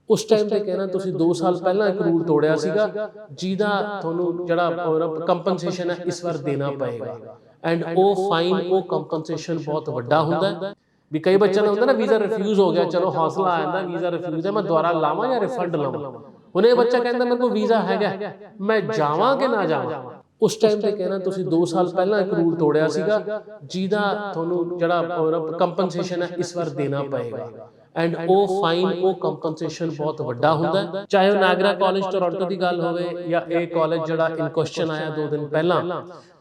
उस टाइम पे कहना तुसीं 2 साल पहला एक रूल तोड़िया सीगा जिहदा तुहानूं जिहड़ा कंपनसेशन है इस बार देना पएगा एंड वो फाइन वो कंपनसेशन बहुत वड्डा हुंदा है भी कई बच्चों ने होंगे ना वीज़ा रिफ्यूज़ हो गया चलो हौसला आ जाता वीज़ा रिफ्यूज़ है मैं दोबारा लावां या रिफंड लवां हुण ये बच्चा कहता मेरे को वीज़ा हैगा मैं जावां कि ना जावां उस टाइम पे कहना तुसीं 2 साल पहला एक रूल तोड़िया सीगा जिहदा तुहानूं जिहड़ा कंपनसेशन है इस बार देना पएगा एंड वो फाइन वो कंपनसेशन बहुत वड्डा हुंदा है चाहे वो नागरा कॉलेज टोरंटो की गल होवे या ये कॉलेज जिहड़ा इन क्वेश्चन आया 2 दिन पहला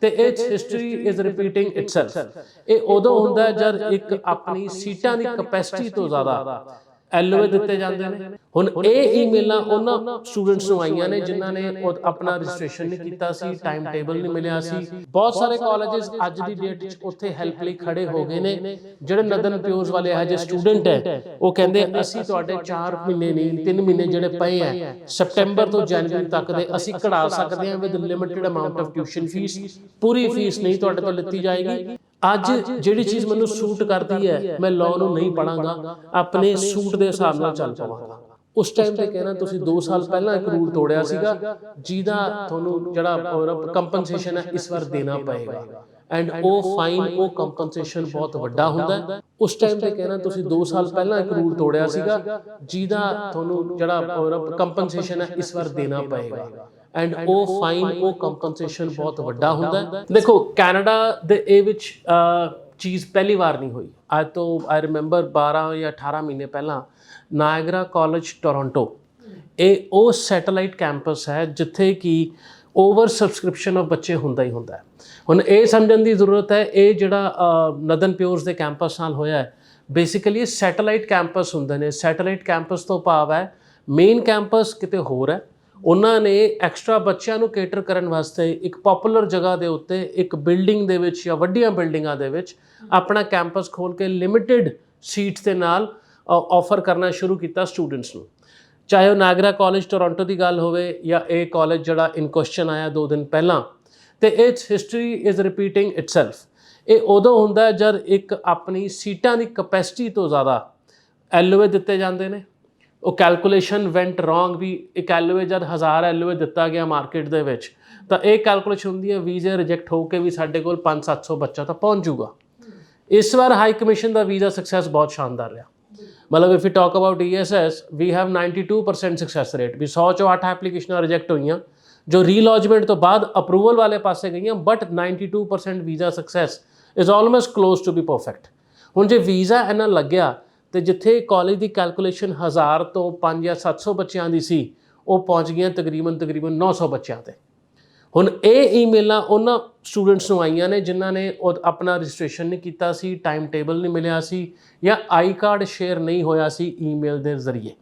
ते it's history is repeating itself ये उदों हुंदा है जद एक अपनी सीटां दी कैपेसिटी तो ज़्यादा एलओए दिते जाते हैं हुण ये ईमेलां उन्हां स्टूडेंट्स नूं आईयां ने जिन्हां ने अपना रजिस्ट्रेशन नहीं कीता सी टाइम टेबल नहीं मिलिया सी बहुत सारे कॉलेजेस अज दी डेट च उत्थे हैल्प लई खड़े हो गए ने जिहड़े नदन प्योर्स वाले इहो ਜਿਹੇ स्टूडेंट है वो कहंदे असीं तुहाडे 4 महीने नहीं 3 महीने जिहड़े पए है सितंबर तो जनवरी तक दे असीं कढा सकदे हां with limited amount of tuition fees पूरी फीस नहीं तुहाडे तो लित्ती जाएगी ਅੱਜ ਜਿਹੜੀ ਚੀਜ਼ ਮੈਨੂੰ ਸੂਟ ਕਰਦੀ ਹੈ ਮੈਂ ਲਾਅ ਨੂੰ ਨਹੀਂ ਪੜਾਂਗਾ ਆਪਣੇ ਸੂਟ ਦੇ ਹਿਸਾਬ ਨਾਲ ਚੱਲ ਪਾਵਾਂਗਾ ਉਸ ਟਾਈਮ ਤੇ ਕਹਿਣਾ ਤੁਸੀਂ 2 ਸਾਲ ਪਹਿਲਾਂ ਇੱਕ ਰੂਲ ਤੋੜਿਆ ਸੀਗਾ ਜਿਹਦਾ ਤੁਹਾਨੂੰ ਜਿਹੜਾ ਕੰਪਨਸੇਸ਼ਨ ਹੈ ਇਸ ਵਾਰ ਦੇਣਾ ਪਏਗਾ एंड वो फाइन वो कंपनसेशन बहुत वड्डा हुंदा है उस टाइम पे कहना तुसीं 2 साल पहला एक रूल तोड़िया सीगा जिहदा तुहानूं जिहड़ा कंपनसेशन है इस बार देना पएगा एंड वो फाइन वो कंपनसेशन बहुत वड्डा हुंदा है देखो कैनेडा दे ए विच चीज़ पहली बार नहीं हुई आज तो आई रिमेंबर 12 या 18 महीने पहला नायगरा कॉलेज टोरंटो ये वो सैटेलाइट कैंपस है जिथे कि ओवर सबसक्रिप्शन ऑफ बच्चे हुंदा ही हुंदा है हुण ये समझण की जरूरत है ये जिहड़ा नदन प्योर्स के कैंपस नाल होया है बेसिकली सैटेलाइट कैंपस हुंदे ने सैटेलाइट कैंपस तो भाव है मेन कैंपस किते होर है उन्होंने एक्सट्रा बच्चों को केटर करने वास्ते एक पॉपुलर जगह के उत्ते एक बिल्डिंग दे विच या वड्डियां बिल्डिंगां दे विच अपना कैंपस खोल के लिमिटेड सीट्स के नाल ऑफर करना शुरू किया स्टूडेंट्स नूं चाहे वो नागरा कॉलेज टोरंटो की गल होवे या ये कॉलेज जिहड़ा इन क्वेश्चन आया 2 दिन पहला तो it's history is repeating itself ये उदों हुंदा है जद एक अपनी सीटां दी कैपेसिटी तो ज़्यादा एलओए दिते जाते हैं वो कैलकुलेशन वेंट रॉन्ग भी एक एलओए जब 1000 एलओए दिता गया मार्केट दे विच तो ये कैलकुलेशन होंदी है वीज़े रिजैक्ट होकर भी साढ़े कोल 500-700 बच्चा तो पहुँच जूगा इस बार हाई कमीशन का वीज़ा सक्सैस बहुत शानदार रहा मतलब if you talk about ESS we have 92% success rate भी 100 चों 8 एप्लीकेशन रिजैक्ट हुई जो रीलॉजमेंट तो बाद अप्रूवल वाले पासे गई but 92% visa success is almost close to be perfect हुण जे वीज़ा इन्ना लग्या तो जिथे कॉलेज की कैलकुलेशन 1000 तो 500 या 700 बच्चों की सी वो पहुँच गई तकरीबन 900 बच्चों ते हुण ये ईमेलां उन्हां स्टूडेंट्स नूं आईयां ने जिन्हां ने अपना रजिस्ट्रेशन नहीं कीता सी टाइम टेबल नहीं मिलिया सी या आई कार्ड शेयर नहीं होया सी ईमेल के जरिए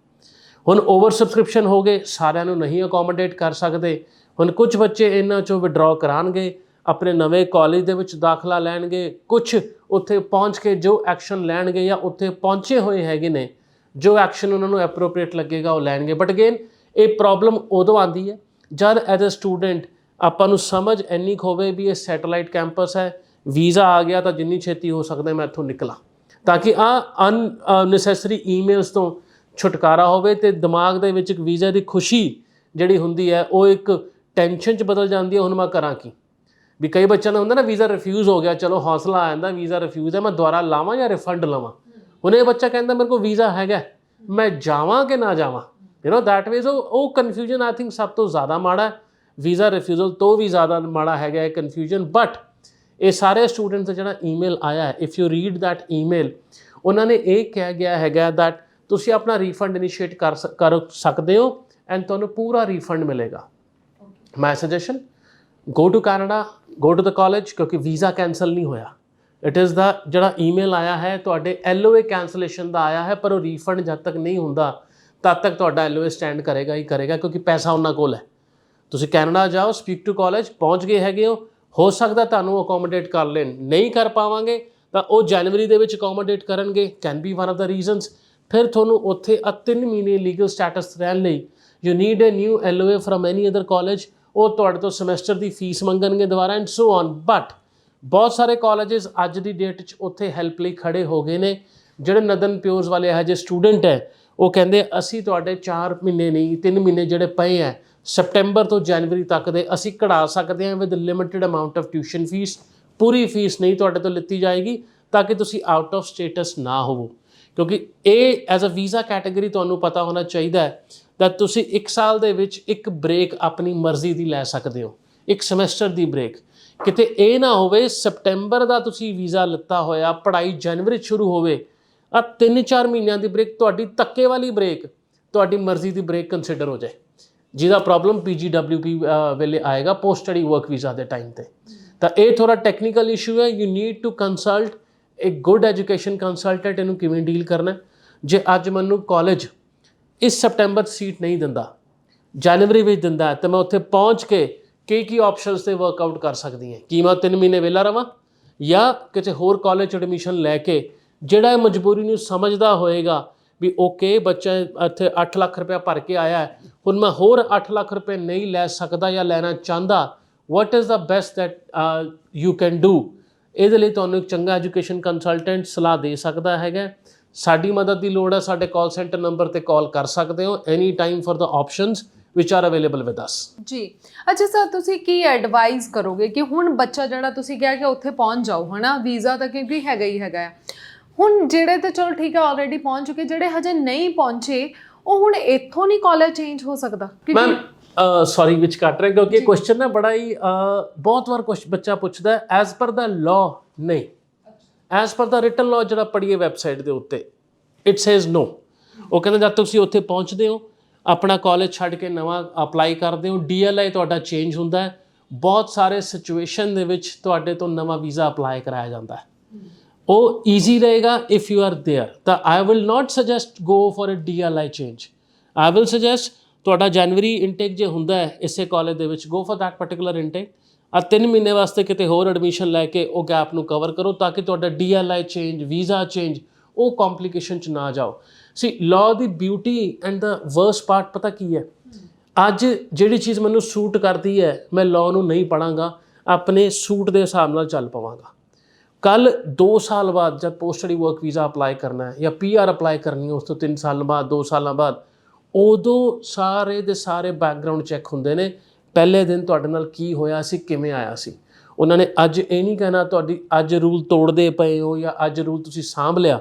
हुण ओवर सबसक्रिप्शन हो गए सारिਆਂ ਨੂੰ नहीं अकोमोडेट कर सकते हुण कुछ बच्चे इन्हां चों विड्रॉ कराणगे अपने नवे कॉलेज दे विच दाखला लैणगे कुछ उत्थे पहुँच के जो एक्शन लैणगे या उत्थे पहुँचे हुए हैगे ने जो एक्शन उन्होंने एप्रोप्रिएट लगेगा वो लैणगे बट अगेन ये प्रॉब्लम उदों आती है जब एज अ स्टूडेंट आपां नूं समझ इन्नी कुछ होवे भी ये सैटेलाइट कैंपस है वीज़ा आ गया तो जिन्नी छेती हो सकता मैं इत्थों निकला ताकि अननैसेसरी ईमेल्स तो छुटकारा होवे ते दिमाग दे विच एक वीज़ा की खुशी जिहड़ी हुंदी है वो एक टेंशन च बदल जाती है हुण मैं करां की भी कई बच्चों ने होंदा ना वीज़ा रिफ्यूज़ हो गया चलो हौसला आ जाता वीज़ा रिफ्यूज़ है मैं दोबारा लावां या रिफंड लवां हुण ये बच्चा कहता मेरे को वीज़ा हैगा मैं जावां कि ना जावां यू नो दैट वे वो कन्फ्यूजन आई थिंक सब तो ज़्यादा माड़ा है वीज़ा रिफ्यूज़ल तो भी ज़्यादा माड़ा है कन्फ्यूजन बट ये सारे स्टूडेंट्स का जिहड़ा ईमेल आया है if you read that email उन्होंने ये कहा गया है दैट तुसी अपना रीफंड इनिशिएट कर सकते हो एंड तुहानूं पूरा रीफंड मिलेगा my suggestion go to Canada go to the college क्योंकि वीज़ा कैंसल नहीं होया इट इज़ द जिहड़ा ईमेल आया है तुहाडे एलओए कैंसलेशन का आया है पर वो रीफंड जब तक नहीं हुंदा तद तक तुहाडा एलओए स्टैंड करेगा ही करेगा क्योंकि पैसा उन्हां कोल है तुसी कैनेडा जाओ स्पीक टू कॉलेज पहुँच गए हैगे हो सकदा तुहानूं अकोमोडेट कर लेन नहीं कर पावांगे तो वो जनवरी दे विच अकोमोडेट करनगे can be one of the reasons फिर थोनों उत्थे 3 महीने लीगल स्टैटस रहने लई you need a new LOA from any other college वो तुहाडे तो समैसटर की फीस मंगणगे दोबारा एंड सो ऑन बट बहुत सारे कॉलेजेस अज की डेट च उत्थे हैल्प लई खड़े हो गए ने जिहड़े नदन प्योर्स वाले इहो ਜਿਹੇ स्टूडेंट है ਉਹ ਕਹਿੰਦੇ ਅਸੀਂ ਤੁਹਾਡੇ 4 ਮਹੀਨੇ ਨਹੀਂ 3 ਮਹੀਨੇ ਜਿਹੜੇ ਪਏ ਹੈ ਸੈਪਟੈਂਬਰ ਤੋਂ ਜਨਵਰੀ ਤੱਕ ਦੇ ਅਸੀਂ ਕਢਾ ਸਕਦੇ ਹਾਂ with limited amount of tuition fees. ਪੂਰੀ ਫੀਸ ਨਹੀਂ ਤੁਹਾਡੇ ਤੋਂ ਲਿੱਤੀ ਜਾਏਗੀ ਤਾਂ ਕਿ ਤੁਸੀਂ ਆਊਟ ਆਫ ਸਟੇਟਸ ਨਾ ਹੋਵੋ, ਕਿਉਂਕਿ ਇਹ ਐਜ਼ ਅ ਵੀਜ਼ਾ ਕੈਟਾਗਰੀ ਤੁਹਾਨੂੰ ਪਤਾ ਹੋਣਾ ਚਾਹੀਦਾ ਹੈ ਤਾਂ ਤੁਸੀਂ 1 ਸਾਲ ਦੇ ਵਿੱਚ ਇੱਕ ਬ੍ਰੇਕ ਆਪਣੀ ਮਰਜ਼ੀ ਦੀ ਲੈ ਸਕਦੇ ਹੋ, ਇੱਕ ਸਮੈਸਟਰ ਦੀ ਬ੍ਰੇਕ। ਕਿਤੇ ਇਹ ਨਾ ਹੋਵੇ ਸੈਪਟੈਂਬਰ ਦਾ ਤੁਸੀਂ ਵੀਜ਼ਾ ਲਿੱਤਾ ਹੋਇਆ, ਪੜ੍ਹਾਈ ਜਨਵਰੀ 'ਚ ਸ਼ੁਰੂ ਹੋਵੇ, ਆ 3-4 ਮਹੀਨਿਆਂ ਦੀ ਬ੍ਰੇਕ ਤੁਹਾਡੀ ਧੱਕੇ ਵਾਲੀ ਬ੍ਰੇਕ ਤੁਹਾਡੀ ਮਰਜ਼ੀ ਦੀ ਬ੍ਰੇਕ ਕੰਸੀਡਰ ਹੋ ਜਾਏ, ਜਿਹਦਾ ਪ੍ਰੋਬਲਮ PGWP ਵੇਲੇ ਆਏਗਾ ਪੋਸਟ ਸਟੱਡੀ ਵਰਕ ਵੀਜ਼ਾ ਦੇ ਟਾਈਮ ਤੇ। ਤਾਂ ਇਹ ਥੋੜਾ ਟੈਕਨੀਕਲ ਇਸ਼ੂ ਹੈ। ਯੂ ਨੀਡ ਟੂ ਕੰਸਲਟ ਇੱਕ ਗੁੱਡ ਐਜੂਕੇਸ਼ਨ ਕੰਸਲਟੈਂਟ ਇਹਨੂੰ ਕਿਵੇਂ ਡੀਲ ਕਰਨਾ। ਜੇ ਅੱਜ ਮੈਨੂੰ ਕਾਲਜ ਇਸ ਸੈਪਟੈਂਬਰ ਸੀਟ ਨਹੀਂ ਦਿੰਦਾ, ਜਨਵਰੀ ਵਿੱਚ ਦਿੰਦਾ ਤਾਂ ਮੈਂ ਉੱਥੇ ਪਹੁੰਚ ਕੇ ਕੀ ਆਪਸ਼ਨਸ 'ਤੇ ਵਰਕਆਊਟ ਕਰ ਸਕਦੀ ਹਾਂ। ਕੀ ਮੈਂ 3 ਮਹੀਨੇ ਵਿਹਲਾ ਰਵਾਂ ਜਾਂ ਕਿਸੇ ਹੋਰ ਕਾਲਜ ਐਡਮਿਸ਼ਨ ਲੈ ਕੇ ਜਿਹੜਾ ਇਹ ਮਜਬੂਰੀ ਨੂੰ ਸਮਝਦਾ ਹੋਏਗਾ ਵੀ ਓਕੇ ਬੱਚਾ ਇੱਥੇ 8 ਲੱਖ ਰੁਪਇਆ ਭਰ ਕੇ ਆਇਆ ਹੈ, ਹੁਣ ਮੈਂ ਹੋਰ 8 ਲੱਖ ਰੁਪਏ ਨਹੀਂ ਲੈ ਸਕਦਾ ਜਾਂ ਲੈਣਾ ਚਾਹੁੰਦਾ, what is the best that you can do. ਇਹਦੇ ਲਈ ਤੁਹਾਨੂੰ ਇੱਕ ਚੰਗਾ ਐਜੂਕੇਸ਼ਨ ਕੰਸਲਟੈਂਟ ਸਲਾਹ ਦੇ ਸਕਦਾ ਹੈਗਾ। ਸਾਡੀ ਮਦਦ ਦੀ ਲੋੜ ਹੈ, ਸਾਡੇ ਕਾਲ ਸੈਂਟਰ ਨੰਬਰ ਤੇ ਕਾਲ ਕਰ ਸਕਦੇ ਹੋ any time for the options which R available with us. ਜੀ ਅੱਛਾ ਸਰ, ਤੁਸੀਂ ਕੀ ਐਡਵਾਈਸ ਕਰੋਗੇ ਕਿ ਹੁਣ ਬੱਚਾ ਜਿਹੜਾ ਤੁਸੀਂ ਕਿਹਾ ਕਿ ਉੱਥੇ ਪਹੁੰਚ ਜਾਓ, ਹਨਾ ਵੀਜ਼ਾ ਤਾਂ ਕਿਉਂਕਿ ਹੈਗਾ ਹੀ ਹੈਗਾ, ਹੁਣ ਜਿਹੜੇ ਤਾਂ ਚਲੋ ਠੀਕ ਹੈ ਆਲਰੇਡੀ ਪਹੁੰਚ ਚੁੱਕੇ, ਜਿਹੜੇ ਹਜੇ ਨਹੀਂ ਪਹੁੰਚੇ ਉਹ ਹੁਣ ਇੱਥੋਂ ਨਹੀਂ ਕਾਲਜ ਚੇਂਜ ਹੋ ਸਕਦਾ? ਮੈਮ ਸੌਰੀ ਵਿੱਚ ਕੱਟ ਰਿਹਾ ਕਿਉਂਕਿ ਇਹ ਕੁਐਸਚਨ ਨਾ ਬੜਾ ਹੀ ਬਹੁਤ ਵਾਰ ਬੱਚਾ ਪੁੱਛਦਾ ਐਜ਼ ਪਰ ਦਾ ਲਾਅ ਨਹੀਂ, ਐਜ਼ ਪਰ ਦਾ ਰਿਟਨ ਲਾਅ ਜਿਹੜਾ ਪੜ੍ਹੀਏ ਵੈਬਸਾਈਟ ਦੇ ਉੱਤੇ ਇਟ ਸੇਜ਼ ਨੋ। ਉਹ ਕਹਿੰਦੇ ਜਦ ਤੁਸੀਂ ਉੱਥੇ ਪਹੁੰਚਦੇ ਹੋ ਆਪਣਾ ਕਾਲਜ ਛੱਡ ਕੇ ਨਵਾਂ ਅਪਲਾਈ ਕਰਦੇ ਹੋ, DLI ਤੁਹਾਡਾ ਚੇਂਜ ਹੁੰਦਾ ਹੈ, ਬਹੁਤ ਸਾਰੇ ਸਿਚੁਏਸ਼ਨ ਦੇ ਵਿੱਚ ਤੁਹਾਡੇ ਤੋਂ ਨਵਾਂ ਵੀਜ਼ਾ ਅਪਲਾਈ ਕਰਾਇਆ ਜਾਂਦਾ ਹੈ। ਉਹ ਈਜ਼ੀ ਰਹੇਗਾ ਇਫ ਯੂ ਆਰ ਦੇਅਰ। ਤਾਂ I will not suggest go for a DLI change. I will suggest ਤੁਹਾਡਾ ਜਨਵਰੀ ਇਨਟੇਕ ਜੇ ਹੁੰਦਾ ਹੈ ਇਸੇ ਕਾਲਜ ਦੇ ਵਿੱਚ, go for that particular intake. 3 ਮਹੀਨੇ ਵਾਸਤੇ ਕਿਤੇ ਹੋਰ ਐਡਮਿਸ਼ਨ ਲੈ ਕੇ ਉਹ ਗੈਪ ਨੂੰ ਕਵਰ ਕਰੋ ਤਾਂ ਕਿ ਤੁਹਾਡਾ DLI ਚੇਂਜ, ਵੀਜ਼ਾ ਚੇਂਜ ਉਹ ਕੰਪਲਿਕੇਸ਼ਨ 'ਚ ਨਾ ਜਾਓ। ਸੀ law the beauty and the worst part ਪਤਾ ਕੀ ਹੈ, ਅੱਜ ਜਿਹੜੀ ਚੀਜ਼ ਮੈਨੂੰ ਸੂਟ ਕਰਦੀ ਹੈ ਮੈਂ ਲਾਅ ਨੂੰ ਨਹੀਂ ਪੜ੍ਹਾਂਗਾ, ਆਪਣੇ ਸੂਟ ਦੇ ਹਿਸਾਬ ਨਾਲ ਚੱਲ ਪਵਾਂਗਾ। ਕੱਲ 2 ਸਾਲ ਬਾਅਦ ਜਦ post study work visa apply ਕਰਨਾ ਹੈ ਜਾਂ PR ਅਪਲਾਈ ਕਰਨੀ ਹੈ ਉਸ ਤੋਂ 3 ਸਾਲ ਬਾਅਦ 2 ਸਾਲਾਂ ਬਾਅਦ, ਉਦੋਂ ਸਾਰੇ ਦੇ ਸਾਰੇ ਬੈਕਗਰਾਊਂਡ ਚੈੱਕ ਹੁੰਦੇ ਨੇ। ਪਹਿਲੇ ਦਿਨ ਤੁਹਾਡੇ ਨਾਲ ਕੀ ਹੋਇਆ ਸੀ, ਕਿਵੇਂ ਆਇਆ ਸੀ। ਉਹਨਾਂ ਨੇ ਅੱਜ ਇਹ ਨਹੀਂ ਕਹਿਣਾ ਤੁਹਾਡੀ ਅੱਜ ਰੂਲ ਤੋੜਦੇ ਪਏ ਹੋ ਜਾਂ ਅੱਜ ਰੂਲ ਤੁਸੀਂ ਸਾਂਭ ਲਿਆ,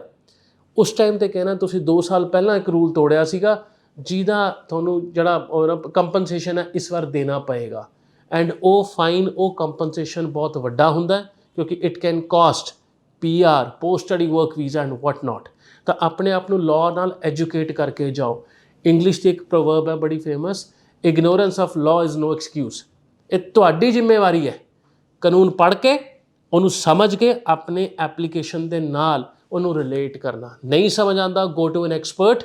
ਉਸ ਟਾਈਮ ਤੇ ਕਹਿਣਾ ਤੁਸੀਂ 2 ਸਾਲ ਪਹਿਲਾਂ ਇੱਕ ਰੂਲ ਤੋੜਿਆ ਸੀਗਾ ਜਿਹਦਾ ਤੁਹਾਨੂੰ ਜਿਹੜਾ ਕੰਪਨਸੇਸ਼ਨ ਹੈ ਇਸ ਵਾਰ ਦੇਣਾ ਪਏਗਾ। ਐਂਡ ਉਹ ਫਾਈਨ, ਉਹ ਕੰਪਨਸੇਸ਼ਨ ਬਹੁਤ ਵੱਡਾ ਹੁੰਦਾ ਕਿਉਂਕਿ it can cost PR, post study work visa and what not. ਤਾਂ ਆਪਣੇ ਆਪ ਨੂੰ ਲਾਅ ਨਾਲ ਐਜੂਕੇਟ ਕਰਕੇ ਜਾਓ। ਇੰਗਲਿਸ਼ ਦੀ ਇੱਕ ਪ੍ਰੋਵਰਬ ਹੈ ਬੜੀ famous, ignorance of law is no excuse. ਇਹ ਤੁਹਾਡੀ ਜ਼ਿੰਮੇਵਾਰੀ ਹੈ ਕਾਨੂੰਨ ਪੜ੍ਹ ਕੇ ਉਹਨੂੰ ਸਮਝ ਕੇ ਆਪਣੇ ਐਪਲੀਕੇਸ਼ਨ ਦੇ ਨਾਲ ਉਹਨੂੰ ਰਿਲੇਟ ਕਰਨਾ। ਨਹੀਂ ਸਮਝ ਆਉਂਦਾ, go to an expert,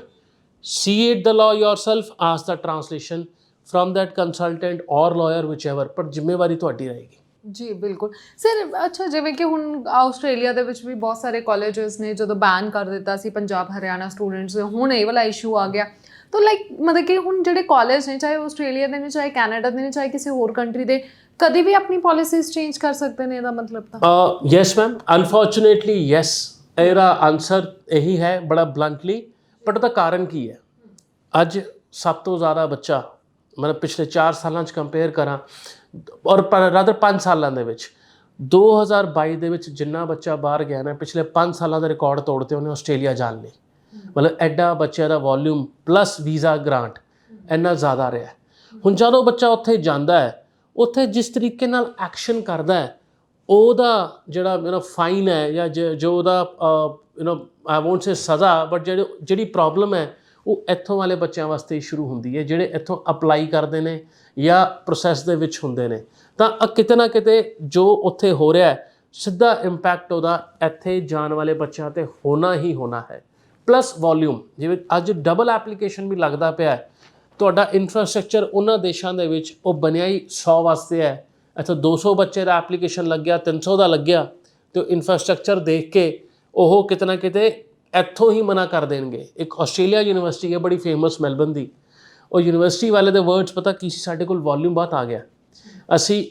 see it the law yourself, ask the translation from that consultant or lawyer whichever, ਪਰ ਜ਼ਿੰਮੇਵਾਰੀ ਤੁਹਾਡੀ ਰਹੇਗੀ। ਜੀ ਬਿਲਕੁਲ ਸਰ। ਅੱਛਾ ਜਿਵੇਂ ਕਿ ਹੁਣ ਆਸਟ੍ਰੇਲੀਆ ਦੇ ਵਿੱਚ ਵੀ ਬਹੁਤ ਸਾਰੇ ਕਾਲਜਸ ਨੇ ਜਦੋਂ ਬੈਨ ਕਰ ਦਿੱਤਾ ਸੀ ਪੰਜਾਬ ਹਰਿਆਣਾ ਸਟੂਡੈਂਟਸ ਦੇ, ਹੁਣ ਇਹ ਵਾਲਾ ਇਸ਼ੂ ਆ ਗਿਆ। ਤਾਂ ਮਤਲਬ ਕਿ ਹੁਣ ਜਿਹੜੇ ਕਾਲਜ ਨੇ ਚਾਹੇ ਆਸਟ੍ਰੇਲੀਆ ਦੇ ਨੇ, ਚਾਹੇ ਕੈਨੇਡਾ ਦੇ ਨੇ, ਚਾਹੇ ਕਿਸੇ ਹੋਰ ਕੰਟਰੀ ਦੇ, ਕਦੀ ਵੀ ਆਪਣੀ ਪਾਲਿਸੀਜ਼ ਚੇਂਜ ਕਰ ਸਕਦੇ ਨੇ, ਇਹਦਾ ਮਤਲਬ ਤਾਂ? ਯੈਸ ਮੈਮ, ਅਨਫੋਰਚੂਨੇਟਲੀ ਯੈਸ, ਇਹਦਾ ਆਨਸਰ ਇਹੀ ਹੈ ਬੜਾ ਬਲੰਟਲੀ। ਬਟ ਉਹਦਾ ਕਾਰਨ ਕੀ ਹੈ? ਅੱਜ ਸਭ ਤੋਂ ਜ਼ਿਆਦਾ ਬੱਚਾ ਮਤਲਬ ਪਿਛਲੇ 4 ਸਾਲਾਂ 'ਚ ਕੰਪੇਅਰ ਕਰਾਂ ਔਰ ਰਾਦਰ 5 ਸਾਲਾਂ ਦੇ ਵਿੱਚ 2022 ਦੇ ਵਿੱਚ ਜਿੰਨਾ ਬੱਚਾ ਬਾਹਰ ਗਿਆ ਨਾ, ਪਿਛਲੇ 5 ਸਾਲਾਂ ਦਾ ਰਿਕਾਰਡ ਤੋੜਤੇ ਉਹਨੇ ਆਸਟ੍ਰੇਲੀਆ ਜਾਣ ਲਈ। ਮਤਲਬ ਐਡਾ ਬੱਚਿਆਂ ਦਾ ਵੋਲਿਊਮ ਪਲੱਸ ਵੀਜ਼ਾ ਗ੍ਰਾਂਟ ਇੰਨਾ ਜ਼ਿਆਦਾ ਰਿਹਾ। ਹੁਣ ਜਦੋਂ ਬੱਚਾ ਉੱਥੇ ਜਾਂਦਾ ਹੈ, ਉੱਥੇ ਜਿਸ ਤਰੀਕੇ ਨਾਲ ਐਕਸ਼ਨ ਕਰਦਾ ਹੈ, ਉਹਦਾ ਜਿਹੜਾ ਫਾਈਨ ਹੈ ਜਾਂ ਜੋ ਉਹਦਾ ਆਈ ਵੋਂਟ ਸੇ ਸਜ਼ਾ, ਬਟ ਜਿਹੜੀ ਪ੍ਰੋਬਲਮ ਹੈ ਉਹ ਇੱਥੋਂ ਵਾਲੇ ਬੱਚਿਆਂ ਵਾਸਤੇ ਹੀ ਸ਼ੁਰੂ ਹੁੰਦੀ ਹੈ ਜਿਹੜੇ ਇੱਥੋਂ ਅਪਲਾਈ ਕਰਦੇ ਨੇ ਜਾਂ ਪ੍ਰੋਸੈਸ ਦੇ ਵਿੱਚ ਹੁੰਦੇ ਨੇ। ਤਾਂ ਕਿਤੇ ਨਾ ਕਿਤੇ ਜੋ ਉੱਥੇ ਹੋ ਰਿਹਾ ਸਿੱਧਾ ਇੰਪੈਕਟ ਉਹਦਾ ਇੱਥੇ ਜਾਣ ਵਾਲੇ ਬੱਚਿਆਂ 'ਤੇ ਹੋਣਾ ਹੀ ਹੋਣਾ ਹੈ। ਪਲੱਸ ਵੋਲਿਊਮ, ਜਿਵੇਂ ਅੱਜ ਡਬਲ ਐਪਲੀਕੇਸ਼ਨ ਵੀ ਲੱਗਦਾ ਪਿਆ ਹੈ। ਤੁਹਾਡਾ ਇਨਫਰਾਸਟਰਕਚਰ ਉਹਨਾਂ ਦੇਸ਼ਾਂ ਦੇ ਵਿੱਚ ਉਹ ਬਣਿਆ ਹੀ 100 ਵਾਸਤੇ ਹੈ, ਇੱਥੇ 200 ਬੱਚੇ ਦਾ ਐਪਲੀਕੇਸ਼ਨ ਲੱਗਿਆ, 300 ਦਾ ਲੱਗਿਆ, ਅਤੇ ਇਨਫਰਾਸਟਰਕਚਰ ਦੇਖ ਕੇ ਉਹ ਕਿਤੇ ਨਾ ਕਿਤੇ ਇੱਥੋਂ ਹੀ ਮਨਾ ਕਰ ਦੇਣਗੇ। ਇੱਕ ਆਸਟ੍ਰੇਲੀਆ ਯੂਨੀਵਰਸਿਟੀ ਹੈ ਬੜੀ ਫੇਮਸ ਮੈਲਬਨ ਦੀ, ਉਹ ਯੂਨੀਵਰਸਿਟੀ ਵਾਲੇ ਦੇ ਵਰਡਸ ਪਤਾ ਕੀ ਸੀ? ਸਾਡੇ ਕੋਲ ਵੋਲਿਊਮ ਬਹੁਤ ਆ ਗਿਆ, ਅਸੀਂ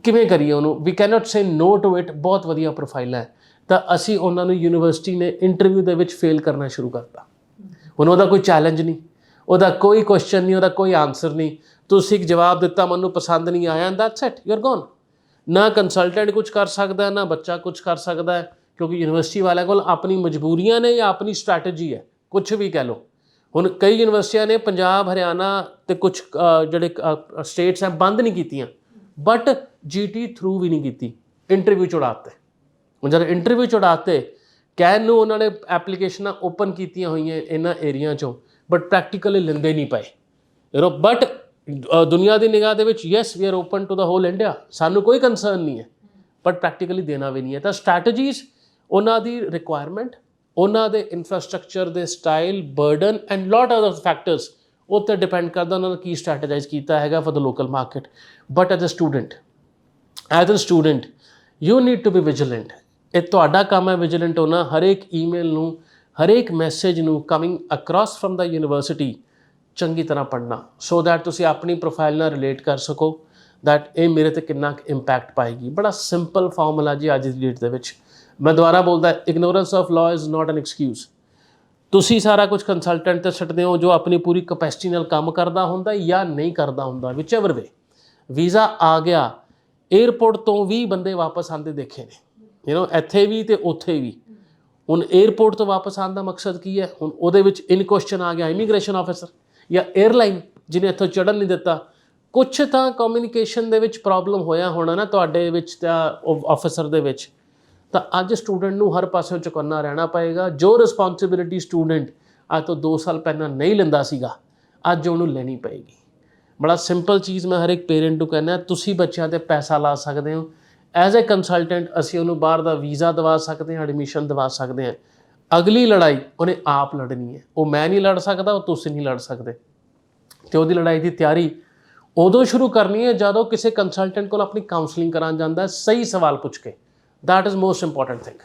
ਕਿਵੇਂ ਕਰੀਏ ਉਹਨੂੰ, we can not say no to it, ਬਹੁਤ ਵਧੀਆ ਪ੍ਰੋਫਾਈਲ ਹੈ। ਤਾਂ ਅਸੀਂ ਉਹਨਾਂ ਨੂੰ ਯੂਨੀਵਰਸਿਟੀ ਨੇ ਇੰਟਰਵਿਊ ਦੇ ਵਿੱਚ ਫੇਲ ਕਰਨਾ ਸ਼ੁਰੂ ਕਰਤਾ। ਹੁਣ ਉਹਦਾ ਕੋਈ ਚੈਲੰਜ ਨਹੀਂ, ਉਹਦਾ ਕੋਈ ਕੁਐਸਚਨ ਨਹੀਂ, ਉਹਦਾ ਕੋਈ ਆਨਸਰ ਨਹੀਂ। ਤੁਸੀਂ ਇੱਕ ਜਵਾਬ ਦਿੱਤਾ, ਮੈਨੂੰ ਪਸੰਦ ਨਹੀਂ ਆਇਆ, that's it, you are gone. ਨਾ ਕੰਸਲਟੈਂਟ ਕੁਝ ਕਰ ਸਕਦਾ, ਨਾ ਬੱਚਾ ਕੁਝ ਕਰ ਸਕਦਾ ਹੈ, ਕਿਉਂਕਿ ਯੂਨੀਵਰਸਿਟੀ ਵਾਲਿਆਂ ਕੋਲ ਆਪਣੀ ਮਜਬੂਰੀਆਂ ਨੇ ਜਾਂ ਆਪਣੀ ਸਟ੍ਰੈਟਜੀ ਹੈ, ਕੁਝ ਵੀ ਕਹਿ ਲਓ। ਹੁਣ ਕਈ ਯੂਨੀਵਰਸਿਟੀਆਂ ਨੇ ਪੰਜਾਬ, ਹਰਿਆਣਾ ਤੇ ਕੁਝ ਜਿਹੜੇ ਸਟੇਟਸ ਹੈ ਬੰਦ ਨਹੀਂ ਕੀਤੀਆਂ, ਬਟ GT ਥਰੂ ਵੀ ਨਹੀਂ ਕੀਤੀ, ਇੰਟਰਵਿਊ ਚੜਾਤੇ। ਹੁਣ ਜਦ ਇੰਟਰਵਿਊ ਚੜਾਤੇ, ਕਹਿਣ ਨੂੰ ਉਹਨਾਂ ਨੇ ਐਪਲੀਕੇਸ਼ਨਾਂ ਓਪਨ ਕੀਤੀਆਂ ਹੋਈਆਂ ਇਹਨਾਂ ਏਰੀਆ 'ਚੋਂ, ਬਟ ਪ੍ਰੈਕਟੀਕਲੀ ਲੈਂਦੇ ਨਹੀਂ ਪਏ, ਬਟ ਦੁਨੀਆ ਦੀ ਨਿਗਾਹ ਦੇ ਵਿੱਚ yes we are open to the whole India, ਸਾਨੂੰ ਕੋਈ ਕੰਸਰਨ ਨਹੀਂ ਹੈ, ਬਟ ਪ੍ਰੈਕਟੀਕਲੀ ਦੇਣਾ ਵੀ ਨਹੀਂ ਹੈ। ਤਾਂ ਸਟ੍ਰੈਟਜੀਜ਼, ਉਹਨਾਂ ਦੀ ਰਿਕੁਆਇਰਮੈਂਟ, ਉਹਨਾਂ ਦੇ ਇਨਫਰਾਸਟ੍ਰਕਚਰ ਦੇ style, burden and lot other factors, ਉਹ 'ਤੇ ਡਿਪੈਂਡ ਕਰਦਾ ਉਹਨਾਂ ਨੇ ਕੀ ਸਟ੍ਰੈਟੇਜਾਈਜ਼ ਕੀਤਾ ਹੈਗਾ for the local market. But as a student you need to be vigilant. ਇਹ ਤੁਹਾਡਾ ਕੰਮ ਹੈ ਵਿਜੀਲੈਂਟ ਹੋਣਾ, ਹਰੇਕ ਈਮੇਲ ਨੂੰ, ਹਰੇਕ ਮੈਸੇਜ ਨੂੰ ਕਮਿੰਗ ਅਕ੍ਰੋਸ ਫਰਮ ਦਾ ਯੂਨੀਵਰਸਿਟੀ ਚੰਗੀ ਤਰ੍ਹਾਂ ਪੜ੍ਹਨਾ, ਸੋ ਦੈਟ ਤੁਸੀਂ ਆਪਣੀ ਪ੍ਰੋਫਾਈਲ ਨਾਲ ਰਿਲੇਟ ਕਰ ਸਕੋ ਦੈਟ ਇਹ ਮੇਰੇ 'ਤੇ ਕਿੰਨਾ ਇੰਪੈਕਟ ਪਾਏਗੀ। ਬੜਾ ਸਿੰਪਲ ਫਾਰਮੂਲਾ ਜੀ ਅੱਜ ਦੀ ਡੇਟ ਦੇ ਵਿੱਚ। ਮੈਂ ਦੁਬਾਰਾ ਬੋਲਦਾ, ignorance of law is not N excuse. ਤੁਸੀਂ ਸਾਰਾ ਕੁਝ ਕੰਸਲਟੈਂਟ 'ਤੇ ਛੱਡਦੇ ਹੋ ਜੋ ਆਪਣੀ ਪੂਰੀ ਕਪੈਸਿਟੀ ਨਾਲ ਕੰਮ ਕਰਦਾ ਹੁੰਦਾ ਜਾਂ ਨਹੀਂ ਕਰਦਾ ਹੁੰਦਾ, ਵਿਚਐਵਰ ਵੇ। ਵੀਜ਼ਾ ਆ ਗਿਆ, ਏਅਰਪੋਰਟ ਤੋਂ ਵੀ ਬੰਦੇ ਵਾਪਸ ਆਉਂਦੇ ਦੇਖੇ ਨੇ, ਇੱਥੇ ਵੀ ਤੇ ਉੱਥੇ ਵੀ। ਹੁਣ ਏਅਰਪੋਰਟ ਤੋਂ ਵਾਪਸ ਆਉਣ ਦਾ ਮਕਸਦ ਕੀ ਹੈ? ਹੁਣ ਉਹਦੇ ਵਿੱਚ ਇਨ ਕੁਐਸਚਨ ਆ ਗਿਆ ਇਮੀਗ੍ਰੇਸ਼ਨ ਆਫਿਸਰ ਜਾਂ 에ਅਰਲਾਈਨ ਜਿਹਨੇ ਇੱਥੋਂ ਚੜ੍ਹਨ ਨਹੀਂ ਦਿੱਤਾ। ਕੁਛ ਤਾਂ ਕਮਿਊਨੀਕੇਸ਼ਨ ਦੇ ਵਿੱਚ ਪ੍ਰੋਬਲਮ ਹੋਇਆ ਹੋਣਾ ਨਾ ਤੁਹਾਡੇ ਵਿੱਚ ਤਾਂ ਆਫਿਸਰ ਦੇ ਵਿੱਚ। ਤਾਂ ਅੱਜ ਸਟੂਡੈਂਟ ਨੂੰ ਹਰ ਪਾਸਿਓਂ ਚੁਕੰਨਾ ਰਹਿਣਾ ਪਏਗਾ। ਜੋ ਰਿਸਪੌਂਸਿਬਿਲਿਟੀ ਸਟੂਡੈਂਟ ਅੱਜ ਤੋਂ 2 ਸਾਲ ਪਹਿਲਾਂ ਨਹੀਂ ਲੈਂਦਾ ਸੀਗਾ, ਅੱਜ ਉਹਨੂੰ ਲੈਣੀ ਪਏਗੀ। ਬੜਾ ਸਿੰਪਲ ਚੀਜ਼ ਮੈਂ ਹਰ ਇੱਕ ਪੇਰੈਂਟ ਨੂੰ ਕਹਿੰਦਾ, ਤੁਸੀਂ ਬੱਚਿਆਂ 'ਤੇ ਪੈਸਾ ਲਾ ਸਕਦੇ ਹੋ। ਐਜ਼ ਏ ਕੰਸਲਟੈਂਟ ਅਸੀਂ ਉਹਨੂੰ ਬਾਹਰ ਦਾ ਵੀਜ਼ਾ ਦਵਾ ਸਕਦੇ ਹਾਂ, ਐਡਮਿਸ਼ਨ ਦਵਾ ਸਕਦੇ ਹਾਂ। ਅਗਲੀ ਲੜਾਈ ਉਹਨੇ ਆਪ ਲੜਨੀ ਹੈ, ਉਹ ਮੈਂ ਨਹੀਂ ਲੜ ਸਕਦਾ, ਉਹ ਤੁਸੀਂ ਨਹੀਂ ਲੜ ਸਕਦੇ। ਅਤੇ ਉਹਦੀ ਲੜਾਈ ਦੀ ਤਿਆਰੀ ਉਦੋਂ ਸ਼ੁਰੂ ਕਰਨੀ ਹੈ ਜਦੋਂ ਕਿਸੇ ਕੰਸਲਟੈਂਟ ਕੋਲ ਆਪਣੀ ਕਾਉਂਸਲਿੰਗ ਕਰਾਉਣ ਜਾਂਦਾ, ਸਹੀ ਸਵਾਲ ਪੁੱਛ ਕੇ। That is most important thing.